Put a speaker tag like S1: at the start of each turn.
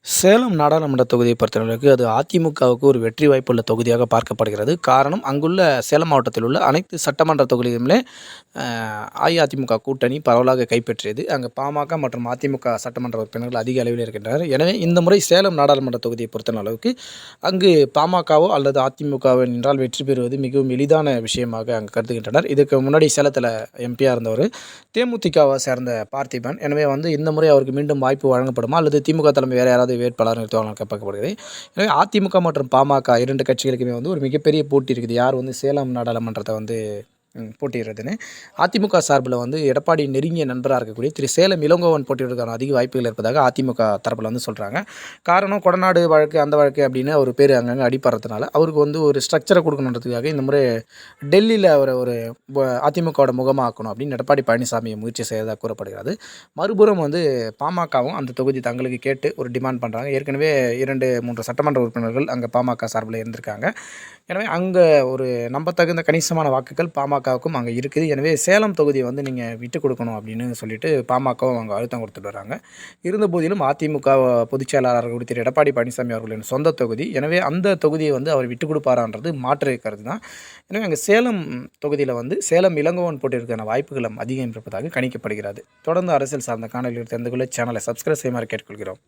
S1: சேலம் நாடாளுமன்ற தொகுதியை பொறுத்தளவுக்கு அது அதிமுகவுக்கு ஒரு வெற்றி வாய்ப்புள்ள தொகுதியாக பார்க்கப்படுகிறது. காரணம், அங்குள்ள சேலம் மாவட்டத்தில் உள்ள அனைத்து சட்டமன்ற தொகுதிகளுமே அஇஅதிமுக கூட்டணி பரவலாக கைப்பற்றியது. அங்கு பாமக மற்றும் அதிமுக சட்டமன்ற உறுப்பினர்கள் அதிக அளவில் இருக்கின்றனர். எனவே இந்த முறை சேலம் நாடாளுமன்ற தொகுதியை பொறுத்த அளவுக்கு அங்கு பாமகவோ அல்லது அதிமுகவோ நின்றால் வெற்றி பெறுவது மிகவும் எளிதான விஷயமாக அங்கு கருதுகின்றனர். இதுக்கு முன்னாடி சேலத்தில் எம்பியாக இருந்தவர் தேமுதிகவை சேர்ந்த பார்த்திபன். எனவே இந்த முறை அவருக்கு மீண்டும் வாய்ப்பு வழங்கப்படுமா அல்லது திமுக தலைமை வேறு யாராவது வேட்பாளர் நிறுத்துவாங்க பார்க்கப்படுகிறது. எனவே அதிமுக மற்றும் பாமக 2 கட்சிகளுக்குமே ஒரு மிகப்பெரிய போட்டி இருக்குது. யார் சேலம் நாடாளுமன்றத்தை போட்டியிடுறதுன்னு. அதிமுக சார்பில் எடப்பாடி நெருங்கிய நண்பராக இருக்கக்கூடிய திரு சேலம் இளங்கோவன் போட்டியிடுவதற்கான அதிக வாய்ப்புகள் இருப்பதாக அதிமுக தரப்பில் சொல்கிறாங்க. காரணம், கொடநாடு வழக்கு அந்த வழக்கு அப்படின்னு அவர் பேர் அங்கங்கே அடிப்படுறதுனால அவருக்கு ஒரு ஸ்ட்ரக்சரை கொடுக்கணுன்றதுக்காக இந்த முறை டெல்லியில் அவரை ஒரு அதிமுகவோட முகமாக்கணும் அப்படின்னு எடப்பாடி பழனிசாமியை முயற்சி செய்வதாக கூறப்படுகிறது. மறுபுறம் பாமகவும் அந்த தொகுதி தங்களுக்கு கேட்டு ஒரு டிமாண்ட் பண்ணுறாங்க. ஏற்கனவே 2-3 சட்டமன்ற உறுப்பினர்கள் அங்கே பாமக சார்பில் இருந்திருக்காங்க. எனவே அங்கே ஒரு நம்பத்தகுந்த கணிசமான வாக்குகள் பாமகவுக்கும் அங்கே இருக்குது. எனவே சேலம் தொகுதியை நீங்கள் விட்டுக் கொடுக்கணும் அப்படின்னு சொல்லிட்டு பாமகவும் அங்கே அழுத்தம் கொடுத்துட்டு வராங்க. இருந்த போதிலும் அதிமுக பொதுச் செயலாளர் திரு எடப்பாடி பழனிசாமி அவர்களின் சொந்த தொகுதி. எனவே அந்த தொகுதியை அவர் விட்டுக் கொடுப்பாரான்றது மாற்று கருத்து தான். எனவே அங்கே சேலம் தொகுதியில் சேலம் இளங்கோவன் போட்டியிருக்கான வாய்ப்புகள் அதிகம் இருப்பதாக கணிக்கப்படுகிறது. தொடர்ந்து அரசியல் சார்ந்த காணொலிகள் தெரிந்து கொள்ள சேனலை சப்ஸ்கிரைப் செய்யுமாறு கேட்டுக்கொள்கிறோம்.